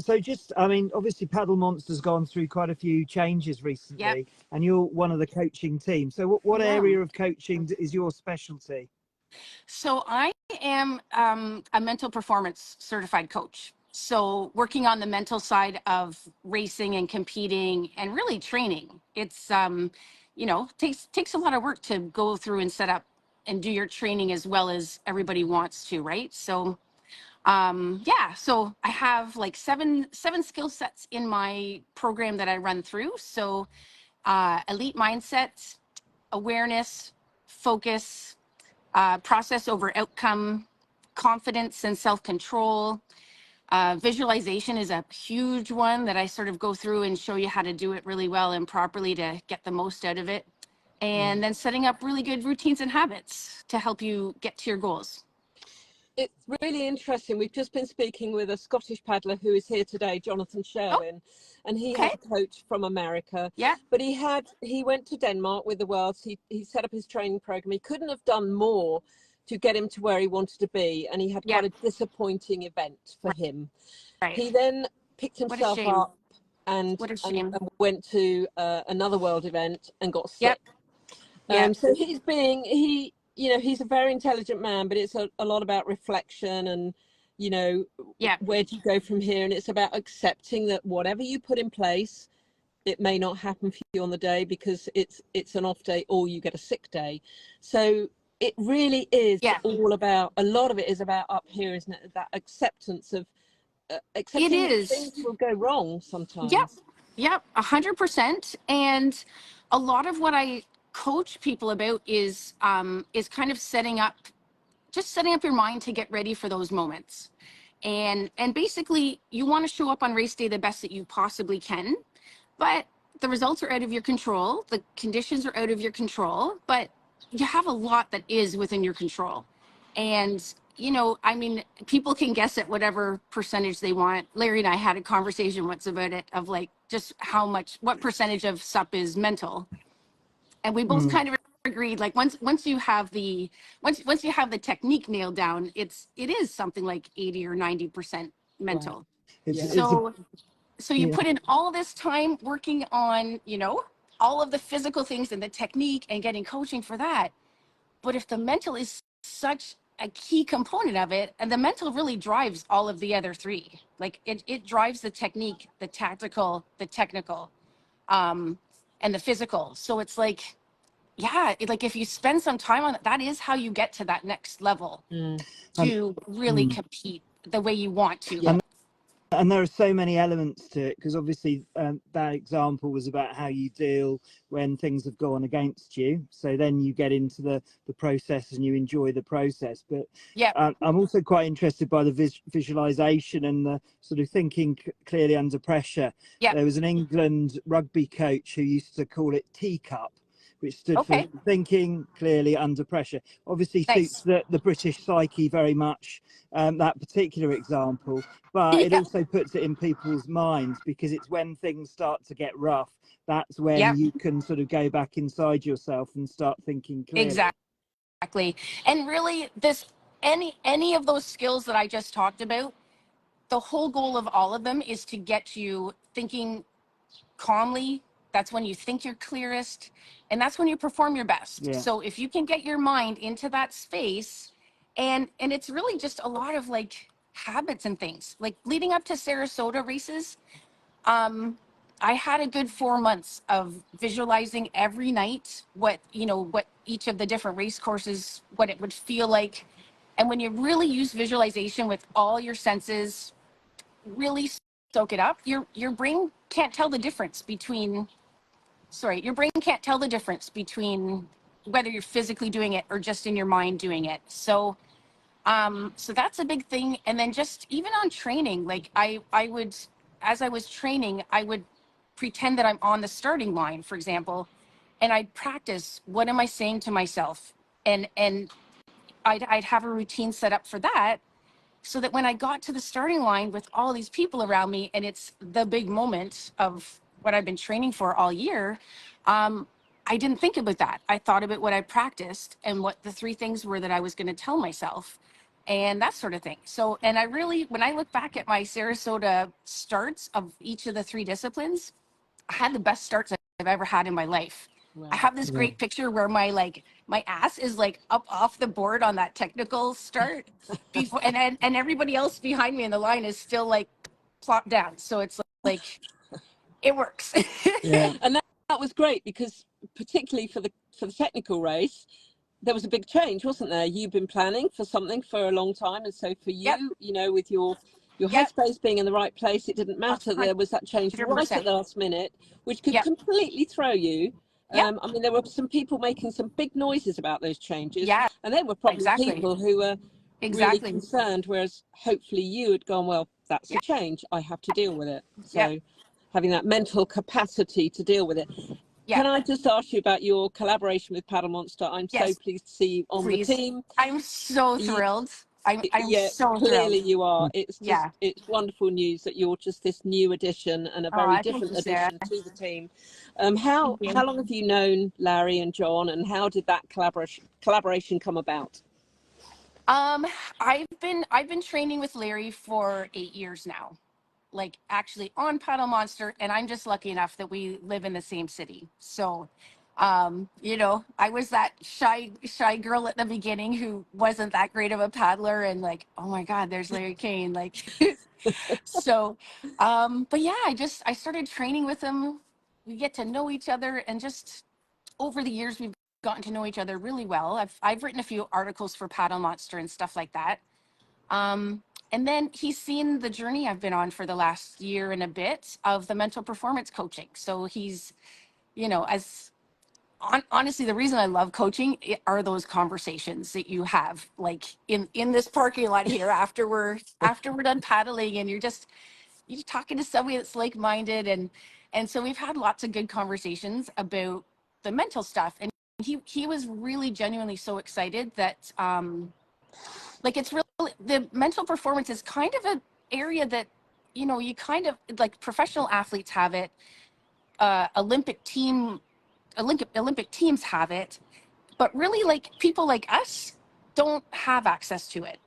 So just, I mean, obviously Paddle Monster's gone through quite a few changes recently, Yep. and you're one of the coaching team. So what area of coaching is your specialty? So I am a mental performance certified coach. So working on the mental side of racing and competing and really training. It's takes a lot of work to go through and set up and do your training as well as everybody wants to, right? So so I have like seven skill sets in my program that I run through. So elite mindset, awareness, focus, process over outcome, confidence and self-control. Visualization is a huge one that I sort of go through and show you how to do it really well and properly to get the most out of it. And then setting up really good routines and habits to help you get to your goals. It's really interesting. We've just been speaking with a Scottish paddler who is here today, Jonathan Sherwin, and he has a coach from America. Yeah. But he went to Denmark with the Worlds. He set up his training program. He couldn't have done more to get him to where he wanted to be, and he had quite a disappointing event for him. Right. He then picked himself up and went to another world event and got sick. So he's a very intelligent man, but it's a lot about reflection and, where do you go from here? And it's about accepting that whatever you put in place, it may not happen for you on the day because it's an off day or you get a sick day. So it really is all about, a lot of it is about up here, isn't it? That acceptance of accepting that things will go wrong sometimes. Yep, 100%. And a lot of what I coach people about is kind of setting up your mind to get ready for those moments. And basically you want to show up on race day the best that you possibly can, but the results are out of your control. The conditions are out of your control, but you have a lot that is within your control. And people can guess at whatever percentage they want. Larry and I had a conversation once about it, of like just what percentage of SUP is mental. And we both kind of agreed, like once you have the technique nailed down, it is something like 80 or 90% mental. Wow. So you put in all this time working on, all of the physical things and the technique and getting coaching for that. But if the mental is such a key component of it, and the mental really drives all of the other three, like it drives the technique, the tactical, the technical, and the physical. So it's like, if you spend some time on it, that is how you get to that next level to really compete the way you want to. And there are so many elements to it, because obviously that example was about how you deal when things have gone against you. So then you get into the process and you enjoy the process. But I'm also quite interested by the visualization and the sort of thinking clearly under pressure. There was an England rugby coach who used to call it teacup, which stood for thinking clearly under pressure. Obviously suits the British psyche very much, that particular example, but it also puts it in people's minds, because it's when things start to get rough, that's when you can sort of go back inside yourself and start thinking clearly. Exactly. And really, any of those skills that I just talked about, the whole goal of all of them is to get you thinking calmly. That's when you think you're clearest, and that's when you perform your best. So if you can get your mind into that space, and it's really just a lot of like habits and things, like leading up to Sarasota races, I had a good 4 months of visualizing every night what each of the different race courses, what it would feel like. And when you really use visualization with all your senses, really soak it up, your brain can't tell the difference between whether you're physically doing it or just in your mind doing it. So that's a big thing. And then just even on training, like I would, as I was training, I would pretend that I'm on the starting line, for example, and I'd practice, what am I saying to myself? And I'd have a routine set up for that, so that when I got to the starting line with all these people around me, and it's the big moment of what I've been training for all year, I didn't think about that. I thought about what I practiced and what the 3 things were that I was going to tell myself. and that sort of thing. So, and I really, when I look back at my Sarasota starts of each of the 3 disciplines, I had the best starts I've ever had in my life. Wow. I have this great picture where my ass is like up off the board on that technical start before, and everybody else behind me in the line is still like plopped down. So it's like it works. Yeah. And that was great, because particularly for the technical race, there was a big change, wasn't there? You've been planning for something for a long time, and so for you, you know, with your headspace being in the right place, it didn't matter. There was that change 100%. right at the last minute, which could completely throw you. I mean, there were some people making some big noises about those changes, and they were probably people who were really concerned, whereas hopefully you had gone, well, that's a change, I have to deal with it. So having that mental capacity to deal with it. Can I just ask you about your collaboration with Paddle Monster? I'm so pleased to see you on the team. I'm so thrilled. I'm so clearly thrilled. you are. It's just it's wonderful news that you're just this new addition, and a very different addition to the team. How long have you known Larry and John, and how did that collaboration come about? I've been training with Larry for 8 years now, like actually on Paddle Monster, and I'm just lucky enough that we live in the same city. So, you know, I was that shy girl at the beginning who wasn't that great of a paddler, and like, oh my God, there's Larry Kane. Like, so, but yeah, I started training with him. We get to know each other, and just over the years, we've gotten to know each other really well. I've written a few articles for Paddle Monster and stuff like that. And then he's seen the journey I've been on for the last year and a bit of the mental performance coaching. So he's, you know, honestly, the reason I love coaching are those conversations that you have, like in this parking lot here after we're done paddling, and you're talking to somebody that's like-minded, and so we've had lots of good conversations about the mental stuff, and he was really genuinely so excited that like it's really, the mental performance is kind of an area that, you know, you kind of like professional athletes have it, Olympic teams have it, but really like people like us don't have access to it.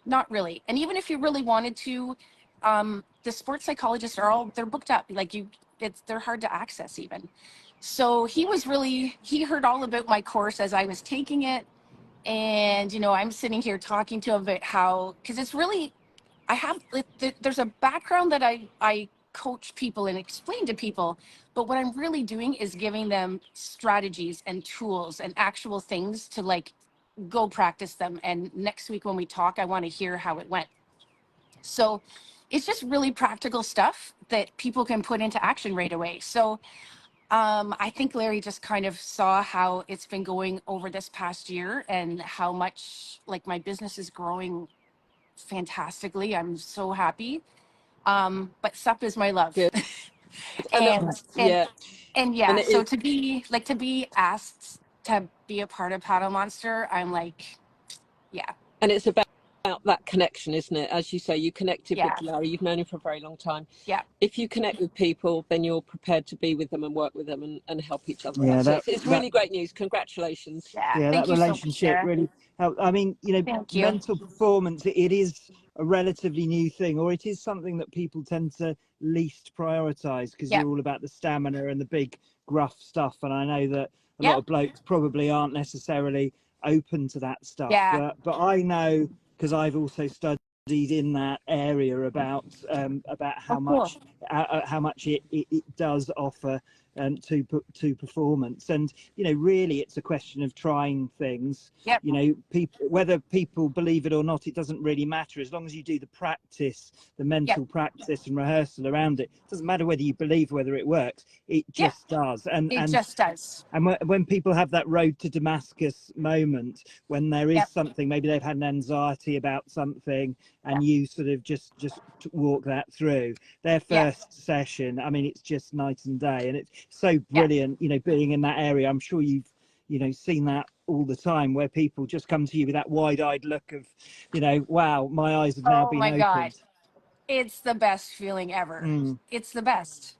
Not really. And even if you really wanted to, the sports psychologists they're booked up. Like they're hard to access even. So he heard all about my course as I was taking it. And, you know, I'm sitting here talking to him about how, because it's really, there's a background that I coach people and explain to people, but what I'm really doing is giving them strategies and tools and actual things to like go practice them. And next week when we talk, I want to hear how it went. So it's just really practical stuff that people can put into action right away. So I think Larry just kind of saw how it's been going over this past year, and how much like my business is growing fantastically. I'm so happy. But SUP is my love. and so to be asked to be a part of Paddle Monster, I'm like, yeah. And it's about that connection, isn't it? As you say, you connected with Larry, you've known him for a very long time. Yeah. If you connect with people, then you're prepared to be with them and work with them and help each other. Yeah, so it's really great news. Congratulations. Yeah, that relationship so much, really helped. I mean, you know, mental performance, it is a relatively new thing, or it is something that people tend to least prioritize, because you're all about the stamina and the big gruff stuff. And I know that a lot of blokes probably aren't necessarily open to that stuff. But I know, because I've also studied in that area, about how much it does offer to performance. And you know, really it's a question of trying things. You know, whether people believe it or not, it doesn't really matter, as long as you do the practice, the mental practice and rehearsal around it. It doesn't matter whether you believe whether it works, it just does. And it just does. And when people have that road to Damascus moment, when there is something, maybe they've had an anxiety about something, and you sort of just walk that through their first session, I mean, it's just night and day. And it's so brilliant, you know, being in that area. I'm sure you've, you know, seen that all the time, where people just come to you with that wide-eyed look of, you know, wow, my eyes have now been opened. God, it's the best feeling ever. It's the best.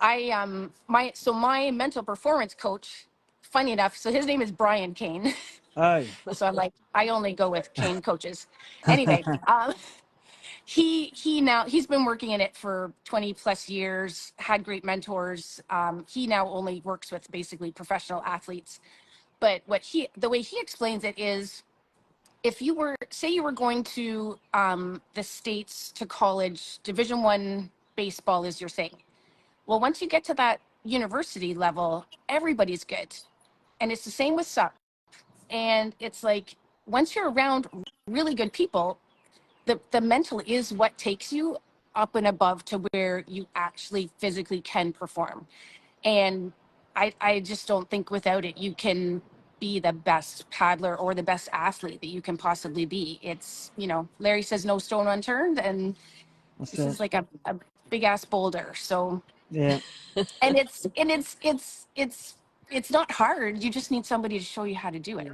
My mental performance coach, funny enough, so his name is Brian Kane. Oh. So I'm like, I only go with trained coaches. Anyway, he's been working in it for 20 plus years, had great mentors. He now only works with basically professional athletes. But the way he explains it is, if you were, say you were going to the States to college, Division I baseball is your thing. Well, once you get to that university level, everybody's good. And it's the same with SUP. And it's like, once you're around really good people, the mental is what takes you up and above to where you actually physically can perform. And I just don't think without it, you can be the best paddler or the best athlete that you can possibly be. It's, Larry says no stone unturned, and this is like a big ass boulder. So yeah. and it's not hard. You just need somebody to show you how to do it.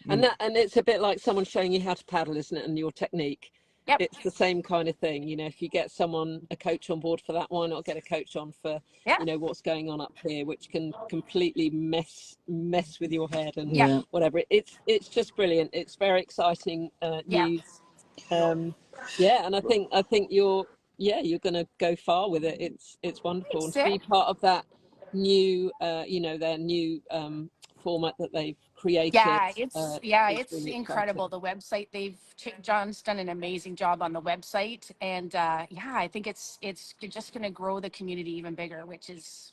And it's a bit like someone showing you how to paddle, isn't it? And your technique. Yep. It's the same kind of thing. If you get a coach on board for that, why not get a coach on for, what's going on up here, which can completely mess with your head and whatever. It's just brilliant. It's very exciting news. And I think you're going to go far with it. It's wonderful. And to be part of that new, their new format that they've created. It's really incredible. exciting. The website John's done an amazing job on the website, and I think it's just going to grow the community even bigger, which is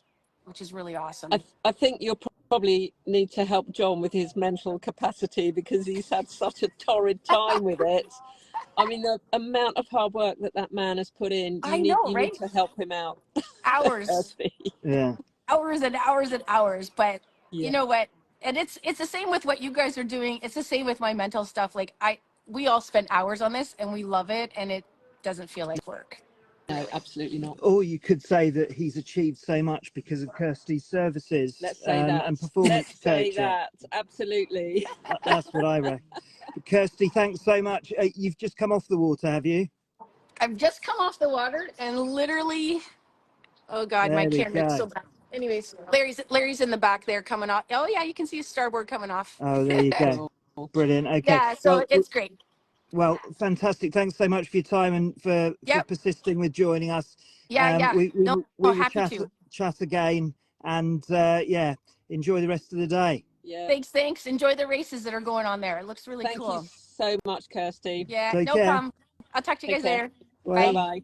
really awesome. I think you'll probably need to help John with his mental capacity, because he's had such a torrid time with it. I mean, the amount of hard work that man has put in, you need to help him out. Hours. Yeah. Hours and hours and hours. But you know what? And it's the same with what you guys are doing. It's the same with my mental stuff. Like we all spend hours on this and we love it, and it doesn't feel like work. No, absolutely not. Or you could say that he's achieved so much because of Kirsty's services. Let's say that. And performance Let's say coaching. that. Absolutely. That's what I reckon. Kirsty, thanks so much. You've just come off the water, have you? I've just come off the water and literally, oh God, my camera's so bad. Anyways, Larry's in the back there coming off. Oh yeah, you can see his starboard coming off. Oh, there you go. Brilliant. Okay. Yeah, so it's great. Well, fantastic. Thanks so much for your time and for persisting with joining us. We will chat again, and enjoy the rest of the day. Yeah. Thanks. Enjoy the races that are going on there. It looks really cool. Thank you so much, Kirsty. Yeah, Take no care. problem. I'll talk to you guys later. Bye. Bye.